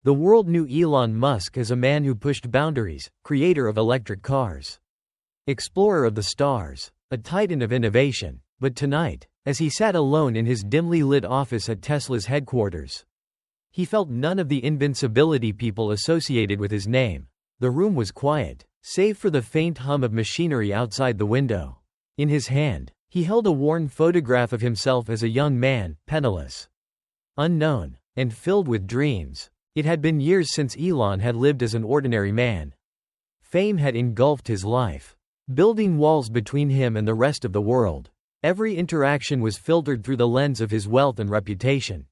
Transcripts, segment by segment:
The world knew Elon Musk as a man who pushed boundaries, creator of electric cars, explorer of the stars, a titan of innovation. But tonight, as he sat alone in his dimly lit office at Tesla's headquarters, he felt none of the invincibility people associated with his name. The room was quiet, save for the faint hum of machinery outside the window. In his hand, he held a worn photograph of himself as a young man, penniless, unknown, and filled with dreams. It had been years since Elon had lived as an ordinary man. Fame had engulfed his life, building walls between him and the rest of the world. Every interaction was filtered through the lens of his wealth and reputation.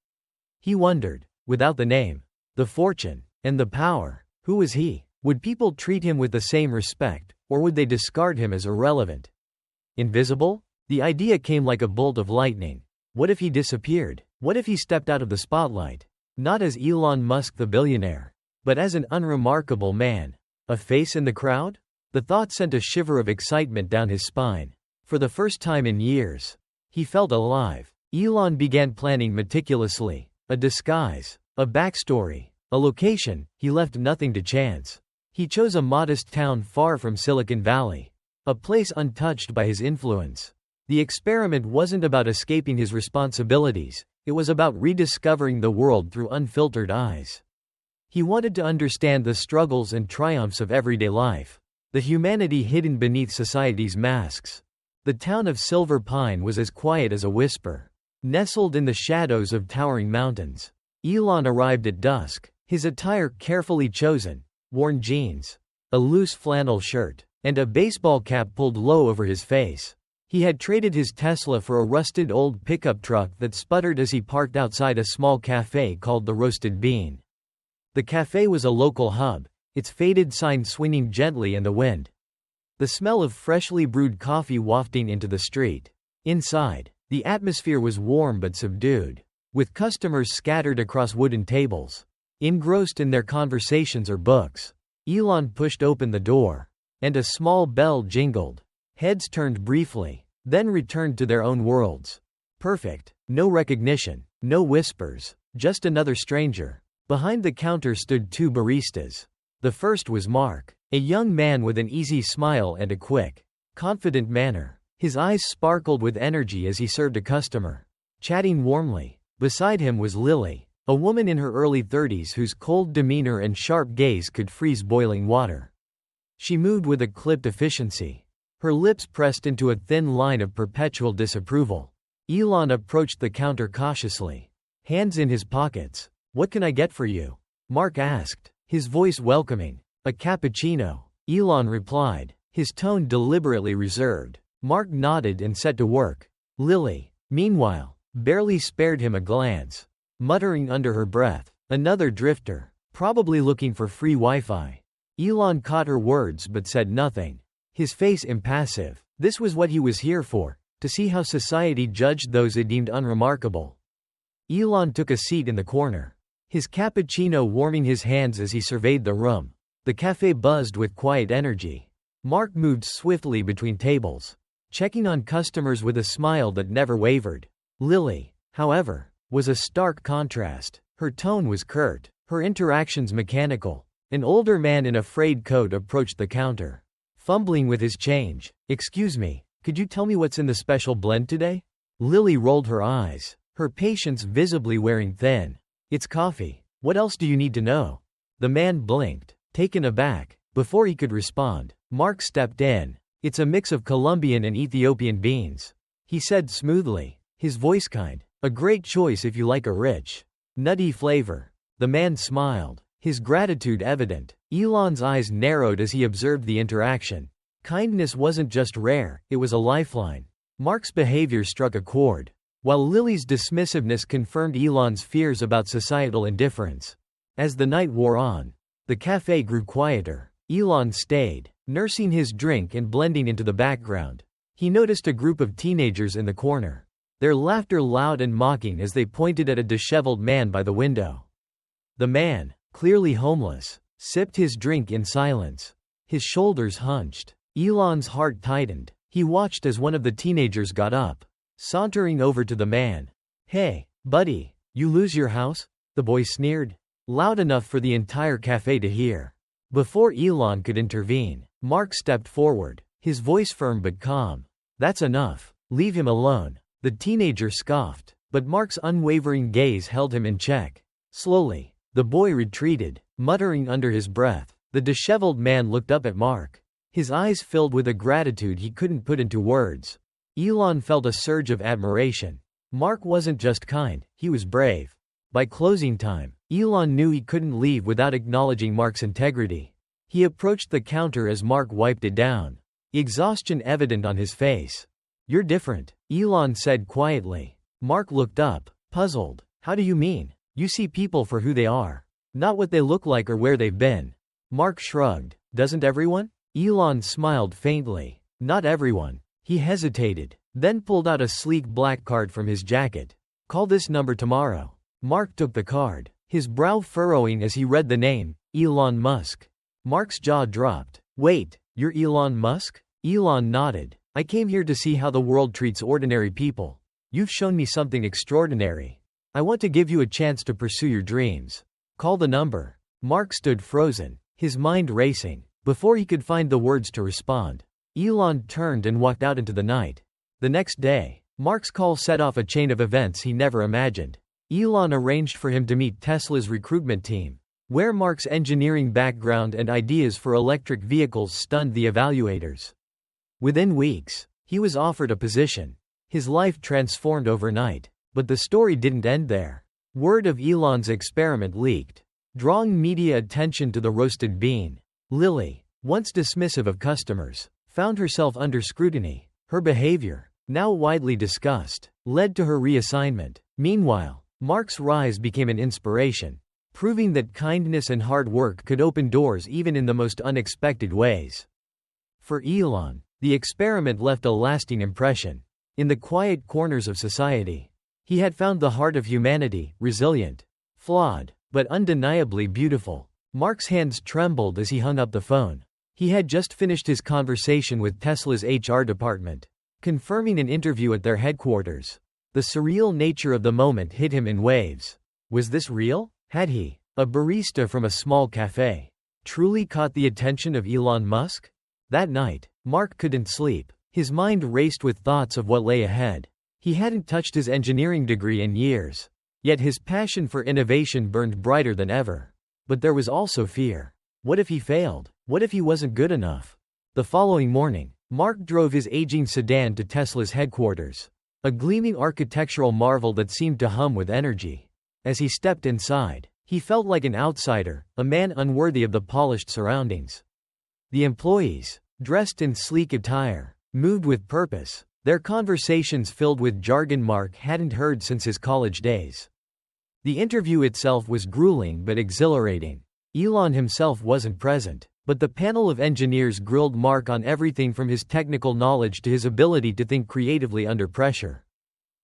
He wondered, without the name, the fortune, and the power, who was he? Would people treat him with the same respect, or would they discard him as irrelevant? Invisible? The idea came like a bolt of lightning. What if he disappeared? What if he stepped out of the spotlight? Not as Elon Musk the billionaire, but as an unremarkable man. A face in the crowd? The thought sent a shiver of excitement down his spine. For the first time in years, he felt alive. Elon began planning meticulously. A disguise, a backstory, a location. He left nothing to chance. He chose a modest town far from Silicon Valley, a place untouched by his influence. The experiment wasn't about escaping his responsibilities, it was about rediscovering the world through unfiltered eyes. He wanted to understand the struggles and triumphs of everyday life, the humanity hidden beneath society's masks. The town of Silver Pine was as quiet as a whisper, nestled in the shadows of towering mountains. Elon arrived at dusk, his attire carefully chosen, worn jeans, a loose flannel shirt, and a baseball cap pulled low over his face. He had traded his Tesla for a rusted old pickup truck that sputtered as he parked outside a small cafe called the Roasted Bean. The cafe was a local hub, its faded sign swinging gently in the wind. The smell of freshly brewed coffee wafting into the street. Inside, the atmosphere was warm but subdued, with customers scattered across wooden tables, engrossed in their conversations or books. Elon pushed open the door, and a small bell jingled. Heads turned briefly, then returned to their own worlds. Perfect. No recognition, no whispers, just another stranger. Behind the counter stood two baristas. The first was Mark, a young man with an easy smile and a quick, confident manner. His eyes sparkled with energy as he served a customer, chatting warmly. Beside him was Lily, a woman in her early 30s whose cold demeanor and sharp gaze could freeze boiling water. She moved with a clipped efficiency, her lips pressed into a thin line of perpetual disapproval. Elon approached the counter cautiously, hands in his pockets. "What can I get for you?" Mark asked, his voice welcoming. "A cappuccino," Elon replied, his tone deliberately reserved. Mark nodded and set to work. Lily, meanwhile, barely spared him a glance, muttering under her breath, "Another drifter, probably looking for free Wi-Fi." Elon caught her words but said nothing, his face impassive. This was what he was here for, to see how society judged those it deemed unremarkable. Elon took a seat in the corner, his cappuccino warming his hands as he surveyed the room. The cafe buzzed with quiet energy. Mark moved swiftly between tables, checking on customers with a smile that never wavered. Lily, however, was a stark contrast. Her tone was curt, her interactions mechanical. An older man in a frayed coat approached the counter, fumbling with his change. "Excuse me, could you tell me what's in the special blend today?" Lily rolled her eyes, her patience visibly wearing thin. "It's coffee. What else do you need to know?" The man blinked, taken aback. Before he could respond, Mark stepped in. "It's a mix of Colombian and Ethiopian beans," he said smoothly, his voice kind. "A great choice if you like a rich, nutty flavor." The man smiled, his gratitude evident. Elon's eyes narrowed as he observed the interaction. Kindness wasn't just rare, it was a lifeline. Mark's behavior struck a chord, while Lily's dismissiveness confirmed Elon's fears about societal indifference. As the night wore on, the cafe grew quieter. Elon stayed, nursing his drink and blending into the background. He noticed a group of teenagers in the corner, their laughter loud and mocking as they pointed at a disheveled man by the window. The man, clearly homeless, sipped his drink in silence, his shoulders hunched. Elon's heart tightened. He watched as one of the teenagers got up, sauntering over to the man. "Hey, buddy, you lose your house?" the boy sneered. loud enough for the entire cafe to hear. Before Elon could intervene, Mark stepped forward, his voice firm but calm. "That's enough. Leave him alone." The teenager scoffed, but Mark's unwavering gaze held him in check. Slowly, the boy retreated, muttering under his breath. The disheveled man looked up at Mark, his eyes filled with a gratitude he couldn't put into words. Elon felt a surge of admiration. Mark wasn't just kind, he was brave. By closing time, Elon knew he couldn't leave without acknowledging Mark's integrity. He approached the counter as Mark wiped it down, exhaustion evident on his face. "You're different," Elon said quietly. Mark looked up, puzzled. "How do you mean?" "You see people for who they are, not what they look like or where they've been." Mark shrugged. "Doesn't everyone?" Elon smiled faintly. "Not everyone." He hesitated, then pulled out a sleek black card from his jacket. "Call this number tomorrow." Mark took the card, his brow furrowing as he read the name, Elon Musk. Mark's jaw dropped. "Wait, you're Elon Musk?" Elon nodded. "I came here to see how the world treats ordinary people. You've shown me something extraordinary. I want to give you a chance to pursue your dreams. Call the number." Mark stood frozen, his mind racing. Before he could find the words to respond, Elon turned and walked out into the night. The next day, Mark's call set off a chain of events he never imagined. Elon arranged for him to meet Tesla's recruitment team, where Mark's engineering background and ideas for electric vehicles stunned the evaluators. Within weeks, he was offered a position. His life transformed overnight. But the story didn't end there. Word of Elon's experiment leaked, drawing media attention to the roasted bean. Lily, once dismissive of customers, found herself under scrutiny. Her behavior, now widely discussed, led to her reassignment. Meanwhile, Mark's rise became an inspiration, proving that kindness and hard work could open doors even in the most unexpected ways. For Elon, the experiment left a lasting impression. In the quiet corners of society, he had found the heart of humanity, resilient, flawed, but undeniably beautiful. Mark's hands trembled as he hung up the phone. He had just finished his conversation with Tesla's HR department, confirming an interview at their headquarters. The surreal nature of the moment hit him in waves. Was this real? Had he, a barista from a small cafe, truly caught the attention of Elon Musk? That night, Mark couldn't sleep. His mind raced with thoughts of what lay ahead. He hadn't touched his engineering degree in years, yet his passion for innovation burned brighter than ever. But there was also fear. What if he failed? What if he wasn't good enough? The following morning, Mark drove his aging sedan to Tesla's headquarters, a gleaming architectural marvel that seemed to hum with energy. As he stepped inside, he felt like an outsider, a man unworthy of the polished surroundings. The employees, dressed in sleek attire, moved with purpose, their conversations filled with jargon Mark hadn't heard since his college days. The interview itself was grueling but exhilarating. Elon himself wasn't present, but the panel of engineers grilled Mark on everything from his technical knowledge to his ability to think creatively under pressure.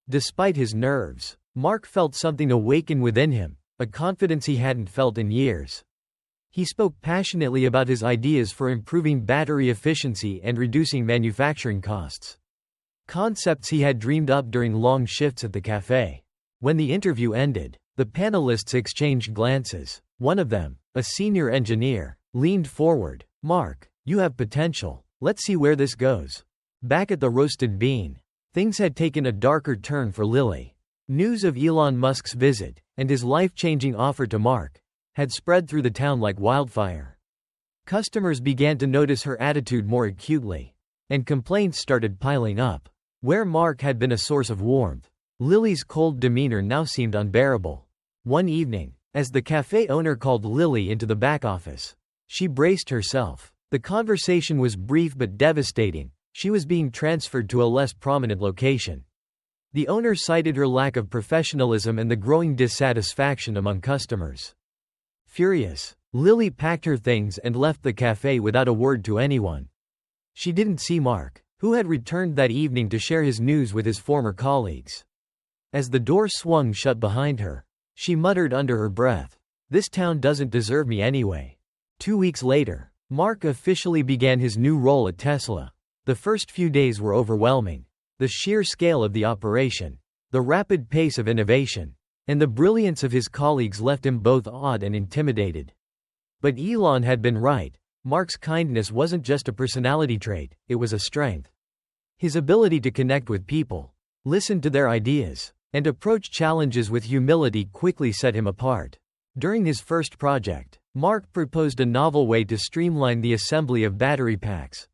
Despite his nerves, Mark felt something awaken within him, a confidence he hadn't felt in years. He spoke passionately about his ideas for improving battery efficiency and reducing manufacturing costs. Concepts he had dreamed up during long shifts at the cafe. When the interview ended, the panelists exchanged glances. One of them, a senior engineer, leaned forward. "Mark, you have potential. Let's see where this goes." Back at the roasted bean, things had taken a darker turn for Lily. News of Elon Musk's visit, and his life-changing offer to Mark, had spread through the town like wildfire. Customers began to notice her attitude more acutely, and complaints started piling up. Where Mark had been a source of warmth, Lily's cold demeanor now seemed unbearable. One evening, as the cafe owner called Lily into the back office, she braced herself. The conversation was brief but devastating. She was being transferred to a less prominent location. The owner cited her lack of professionalism and the growing dissatisfaction among customers. Furious, Lily packed her things and left the cafe without a word to anyone. She didn't see Mark, who had returned that evening to share his news with his former colleagues. As the door swung shut behind her, she muttered under her breath, "This town doesn't deserve me anyway." 2 weeks later, Mark officially began his new role at Tesla. The first few days were overwhelming. The sheer scale of the operation, the rapid pace of innovation, and the brilliance of his colleagues left him both awed and intimidated. But Elon had been right. Mark's kindness wasn't just a personality trait, it was a strength. His ability to connect with people, listen to their ideas, and approach challenges with humility quickly set him apart. During his first project, Mark proposed a novel way to streamline the assembly of battery packs,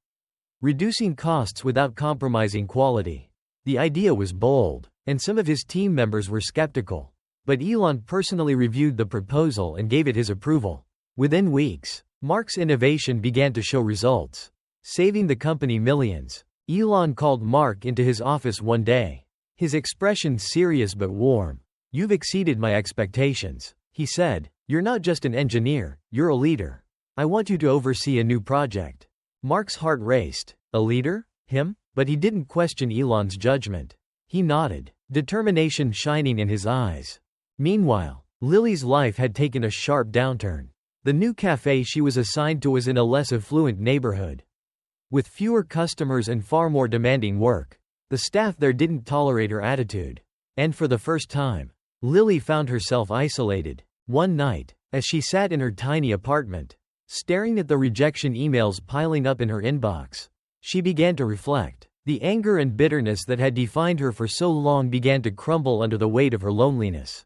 reducing costs without compromising quality. The idea was bold, and some of his team members were skeptical. But Elon personally reviewed the proposal and gave it his approval. Within weeks, Mark's innovation began to show results, saving the company millions. Elon called Mark into his office one day, his expression serious but warm. "You've exceeded my expectations," he said. "You're not just an engineer, you're a leader. I want you to oversee a new project." Mark's heart raced. A leader? Him? But he didn't question Elon's judgment. He nodded, determination shining in his eyes. Meanwhile, Lily's life had taken a sharp downturn. The new cafe she was assigned to was in a less affluent neighborhood, with fewer customers and far more demanding work. The staff there didn't tolerate her attitude. And for the first time, Lily found herself isolated. One night, as she sat in her tiny apartment, staring at the rejection emails piling up in her inbox, she began to reflect. The anger and bitterness that had defined her for so long began to crumble under the weight of her loneliness.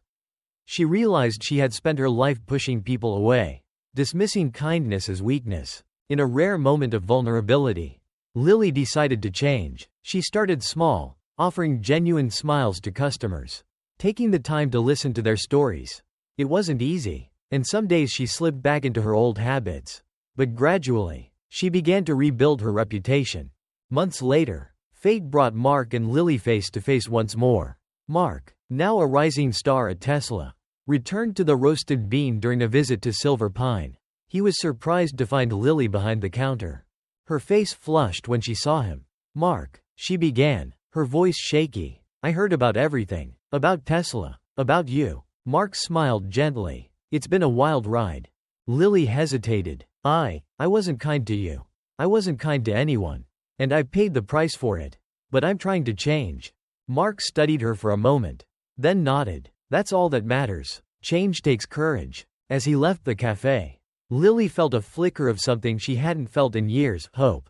She realized she had spent her life pushing people away, dismissing kindness as weakness. In a rare moment of vulnerability, Lily decided to change. She started small, offering genuine smiles to customers, taking the time to listen to their stories. It wasn't easy, and some days she slipped back into her old habits. But gradually, she began to rebuild her reputation. Months later, fate brought Mark and Lily face to face once more. Mark, now a rising star at Tesla, returned to the roasted bean during a visit to Silver Pine. He was surprised to find Lily behind the counter. Her face flushed when she saw him. "Mark," she began, her voice shaky, "I heard about everything. About Tesla. About you." Mark smiled gently. "It's been a wild ride." Lily hesitated. I wasn't kind to you. I wasn't kind to anyone. And I paid the price for it. But I'm trying to change." Mark studied her for a moment, then nodded. "That's all that matters. Change takes courage." As he left the cafe, Lily felt a flicker of something she hadn't felt in years, hope.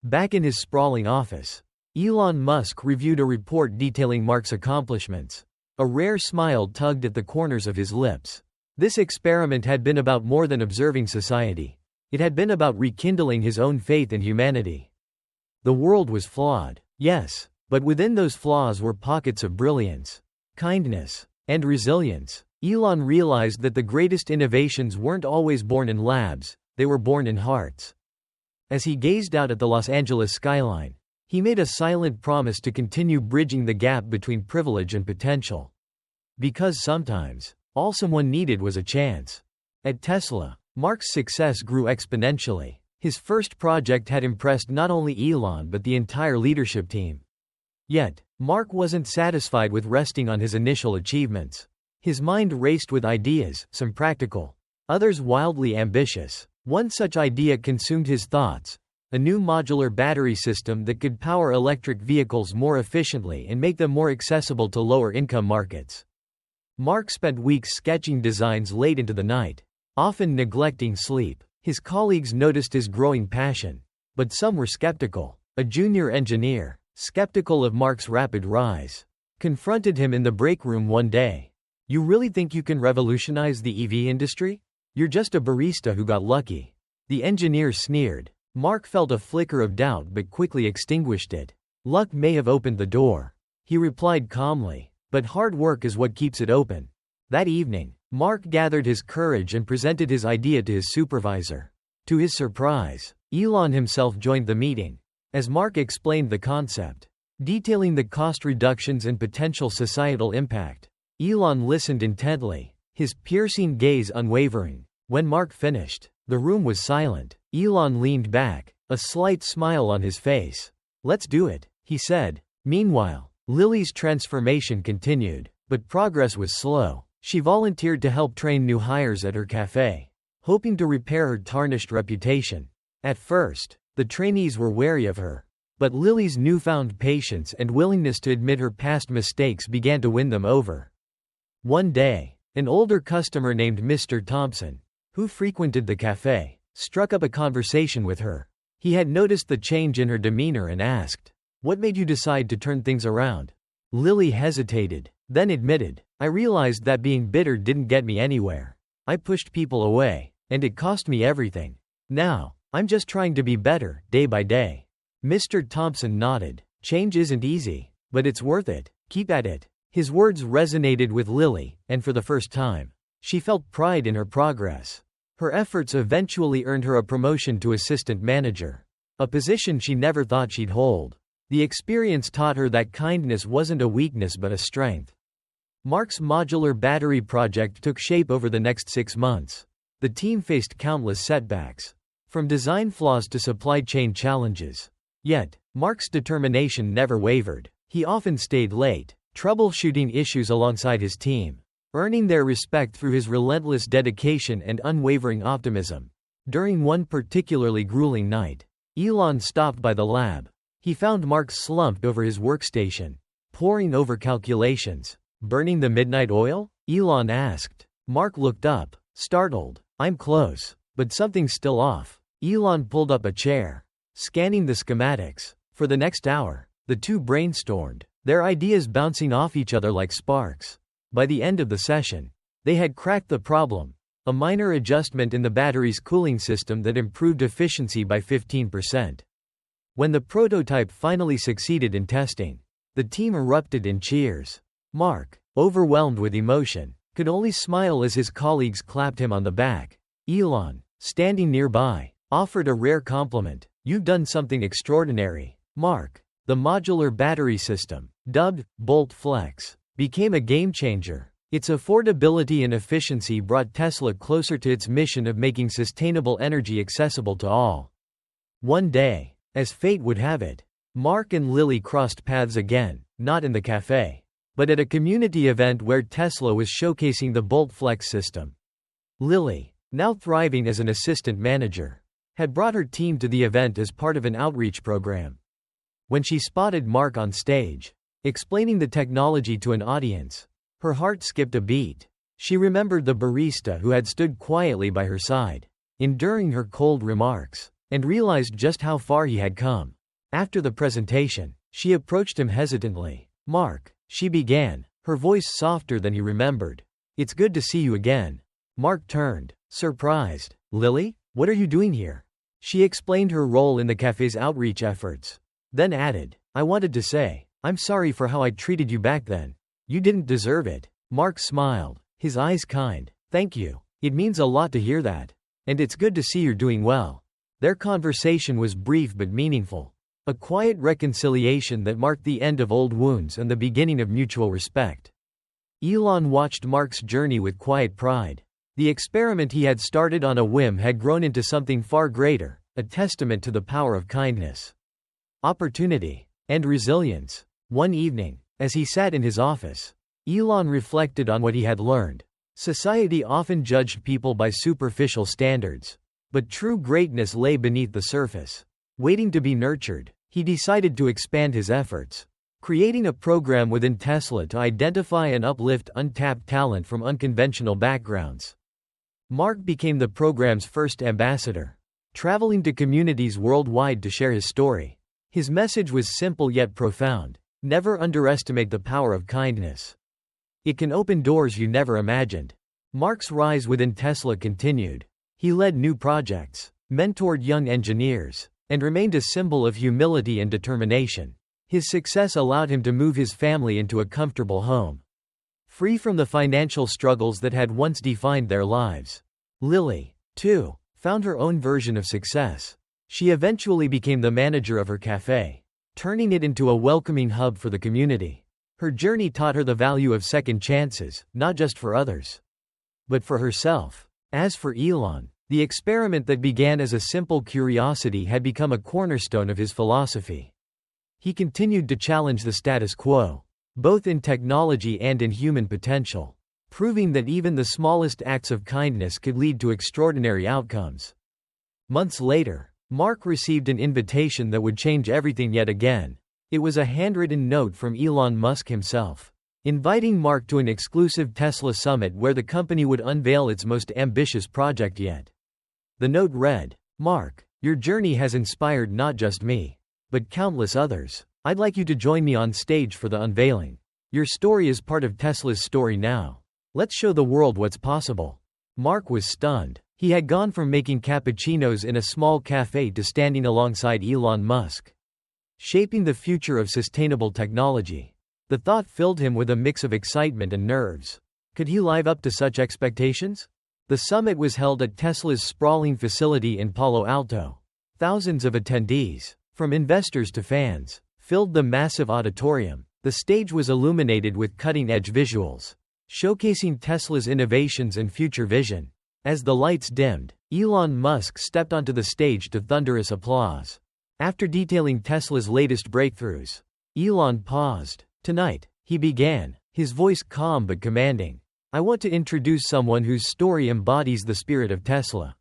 Back in his sprawling office, Elon Musk reviewed a report detailing Mark's accomplishments. A rare smile tugged at the corners of his lips. This experiment had been about more than observing society. It had been about rekindling his own faith in humanity. The world was flawed, yes, but within those flaws were pockets of brilliance, kindness, and resilience. Elon realized that the greatest innovations weren't always born in labs, they were born in hearts. As he gazed out at the Los Angeles skyline, he made a silent promise to continue bridging the gap between privilege and potential. Because sometimes, all someone needed was a chance. At Tesla, Mark's success grew exponentially. His first project had impressed not only Elon but the entire leadership team. Yet, Mark wasn't satisfied with resting on his initial achievements. His mind raced with ideas, some practical, others wildly ambitious. One such idea consumed his thoughts: a new modular battery system that could power electric vehicles more efficiently and make them more accessible to lower-income markets. Mark spent weeks sketching designs late into the night, often neglecting sleep. His colleagues noticed his growing passion, but some were skeptical. A junior engineer, skeptical of Mark's rapid rise, confronted him in the break room one day. "You really think you can revolutionize the EV industry? You're just a barista who got lucky." The engineer sneered. Mark felt a flicker of doubt but quickly extinguished it. "Luck may have opened the door," he replied calmly, "but hard work is what keeps it open." That evening, Mark gathered his courage and presented his idea to his supervisor. To his surprise, Elon himself joined the meeting. As Mark explained the concept, detailing the cost reductions and potential societal impact, Elon listened intently, his piercing gaze unwavering. When Mark finished, the room was silent. Elon leaned back, a slight smile on his face. "Let's do it," he said. Meanwhile, Lily's transformation continued, but progress was slow. She volunteered to help train new hires at her cafe, hoping to repair her tarnished reputation. At first, the trainees were wary of her, but Lily's newfound patience and willingness to admit her past mistakes began to win them over. One day, an older customer named Mr. Thompson, who frequented the cafe, struck up a conversation with her. He had noticed the change in her demeanor and asked, "What made you decide to turn things around?" Lily hesitated, then admitted, "I realized that being bitter didn't get me anywhere. I pushed people away, and it cost me everything. Now, I'm just trying to be better, day by day." Mr. Thompson nodded. "Change isn't easy, but it's worth it. Keep at it." His words resonated with Lily, and for the first time, she felt pride in her progress. Her efforts eventually earned her a promotion to assistant manager, a position she never thought she'd hold. The experience taught her that kindness wasn't a weakness but a strength. Mark's modular battery project took shape over the next 6 months. The team faced countless setbacks, from design flaws to supply chain challenges. Yet, Mark's determination never wavered. He often stayed late, troubleshooting issues alongside his team, earning their respect through his relentless dedication and unwavering optimism. During one particularly grueling night, Elon stopped by the lab. He found Mark slumped over his workstation, poring over calculations. "Burning the midnight oil?" Elon asked. Mark looked up, startled. "I'm close, but something's still off." Elon pulled up a chair, scanning the schematics. For the next hour, the two brainstormed, their ideas bouncing off each other like sparks. By the end of the session, they had cracked the problem, a minor adjustment in the battery's cooling system that improved efficiency by 15%. When the prototype finally succeeded in testing, the team erupted in cheers. Mark, overwhelmed with emotion, could only smile as his colleagues clapped him on the back. Elon, standing nearby, offered a rare compliment. "You've done something extraordinary, Mark." The modular battery system, dubbed Bolt Flex, became a game-changer. Its affordability and efficiency brought Tesla closer to its mission of making sustainable energy accessible to all. One day, as fate would have it, Mark and Lily crossed paths again, not in the cafe, but at a community event where Tesla was showcasing the Bolt Flex system. Lily, now thriving as an assistant manager, had brought her team to the event as part of an outreach program. When she spotted Mark on stage, explaining the technology to an audience, her heart skipped a beat. She remembered the barista who had stood quietly by her side, enduring her cold remarks, and realized just how far he had come. After the presentation, she approached him hesitantly. "Mark," she began, her voice softer than he remembered. "It's good to see you again." Mark turned, surprised. "Lily, what are you doing here?" She explained her role in the cafe's outreach efforts, then added, "I wanted to say, I'm sorry for how I treated you back then. You didn't deserve it." Mark smiled, his eyes kind. "Thank you. It means a lot to hear that. And it's good to see you're doing well." Their conversation was brief but meaningful. A quiet reconciliation that marked the end of old wounds and the beginning of mutual respect. Elon watched Mark's journey with quiet pride. The experiment he had started on a whim had grown into something far greater, a testament to the power of kindness, opportunity, and resilience. One evening, as he sat in his office, Elon reflected on what he had learned. Society often judged people by superficial standards, but true greatness lay beneath the surface, waiting to be nurtured. He decided to expand his efforts, creating a program within Tesla to identify and uplift untapped talent from unconventional backgrounds. Mark became the program's first ambassador, traveling to communities worldwide to share his story. His message was simple yet profound: never underestimate the power of kindness. It can open doors you never imagined. Mark's rise within Tesla continued. He led new projects, mentored young engineers, and remained a symbol of humility and determination. His success allowed him to move his family into a comfortable home, free from the financial struggles that had once defined their lives. Lily, too, found her own version of success. She eventually became the manager of her cafe, turning it into a welcoming hub for the community. Her journey taught her the value of second chances, not just for others, but for herself. As for Elon, the experiment that began as a simple curiosity had become a cornerstone of his philosophy. He continued to challenge the status quo, both in technology and in human potential, proving that even the smallest acts of kindness could lead to extraordinary outcomes. Months later, Mark received an invitation that would change everything yet again. It was a handwritten note from Elon Musk himself. inviting Mark to an exclusive Tesla summit where the company would unveil its most ambitious project yet. The note read, "Mark, your journey has inspired not just me, but countless others. I'd like you to join me on stage for the unveiling. Your story is part of Tesla's story now. Let's show the world what's possible." Mark was stunned. He had gone from making cappuccinos in a small cafe to standing alongside Elon Musk, shaping the future of sustainable technology. The thought filled him with a mix of excitement and nerves. Could he live up to such expectations? The summit was held at Tesla's sprawling facility in Palo Alto. Thousands of attendees, from investors to fans, filled the massive auditorium. The stage was illuminated with cutting-edge visuals, showcasing Tesla's innovations and future vision. As the lights dimmed, Elon Musk stepped onto the stage to thunderous applause. After detailing Tesla's latest breakthroughs, Elon paused. "Tonight," he began, his voice calm but commanding, "I want to introduce someone whose story embodies the spirit of Tesla.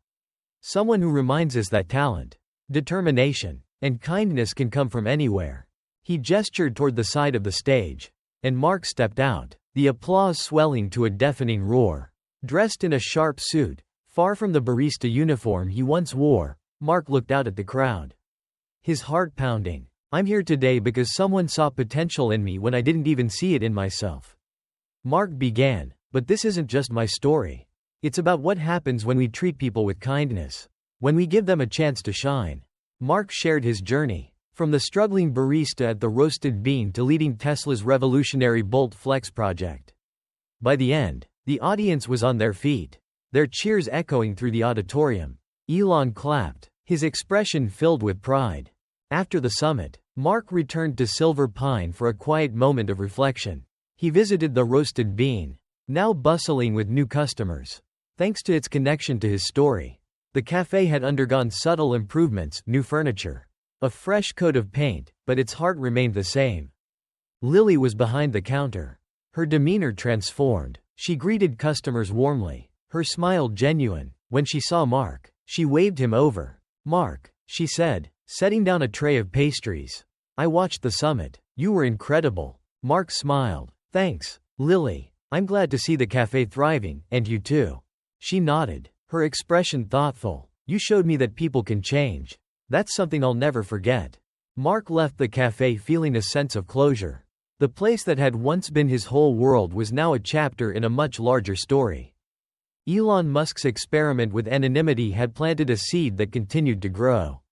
Someone who reminds us that talent, determination, and kindness can come from anywhere." He gestured toward the side of the stage, and Mark stepped out, the applause swelling to a deafening roar. Dressed in a sharp suit, far from the barista uniform he once wore, Mark looked out at the crowd, his heart pounding. "I'm here today because someone saw potential in me when I didn't even see it in myself." Mark began, "But this isn't just my story. It's about what happens when we treat people with kindness, when we give them a chance to shine." Mark shared his journey, from the struggling barista at the Roasted Bean to leading Tesla's revolutionary Bolt Flex project. By the end, the audience was on their feet, their cheers echoing through the auditorium. Elon clapped, his expression filled with pride. After the summit, Mark returned to Silver Pine for a quiet moment of reflection. He visited the Roasted Bean, now bustling with new customers. Thanks to its connection to his story, the cafe had undergone subtle improvements, new furniture, a fresh coat of paint, but its heart remained the same. Lily was behind the counter, her demeanor transformed. She greeted customers warmly, her smile genuine. When she saw Mark, she waved him over. "Mark," she said, setting down a tray of pastries, "I watched the summit. You were incredible." Mark smiled. "Thanks, Lily. I'm glad to see the cafe thriving, and you too." She nodded, her expression thoughtful. "You showed me that people can change. That's something I'll never forget." Mark left the cafe feeling a sense of closure. The place that had once been his whole world was now a chapter in a much larger story. Elon Musk's experiment with anonymity had planted a seed that continued to grow.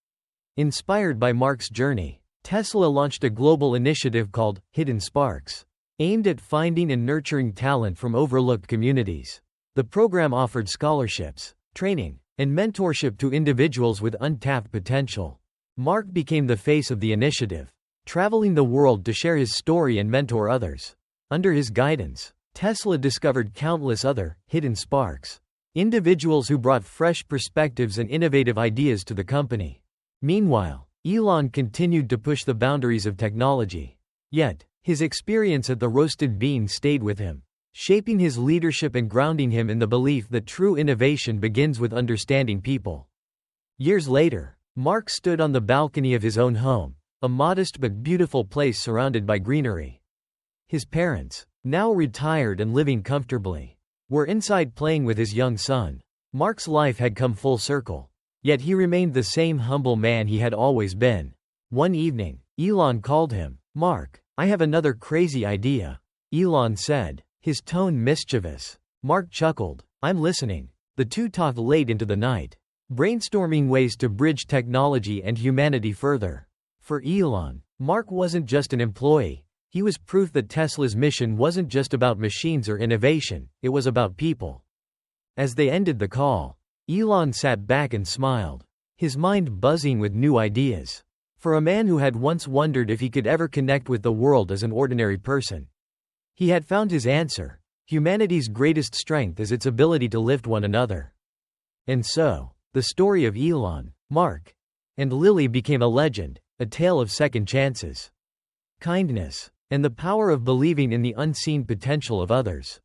Inspired by Mark's journey, Tesla launched a global initiative called Hidden Sparks, aimed at finding and nurturing talent from overlooked communities. The program offered scholarships, training, and mentorship to individuals with untapped potential. Mark became the face of the initiative, traveling the world to share his story and mentor others. Under his guidance, Tesla discovered countless other hidden sparks, individuals who brought fresh perspectives and innovative ideas to the company. Meanwhile, Elon continued to push the boundaries of technology. Yet, his experience at the Roasted Bean stayed with him, shaping his leadership and grounding him in the belief that true innovation begins with understanding people. Years later, Mark stood on the balcony of his own home, a modest but beautiful place surrounded by greenery. His parents, now retired and living comfortably, were inside playing with his young son. Mark's life had come full circle. Yet he remained the same humble man he had always been. One evening, Elon called him. "Mark, I have another crazy idea," Elon said, his tone mischievous. Mark chuckled. "I'm listening." The two talked late into the night, brainstorming ways to bridge technology and humanity further. For Elon, Mark wasn't just an employee. He was proof that Tesla's mission wasn't just about machines or innovation, it was about people. As they ended the call, Elon sat back and smiled, his mind buzzing with new ideas. For a man who had once wondered if he could ever connect with the world as an ordinary person, he had found his answer. Humanity's greatest strength is its ability to lift one another. And so, the story of Elon, Mark, and Lily became a legend, a tale of second chances, kindness, and the power of believing in the unseen potential of others.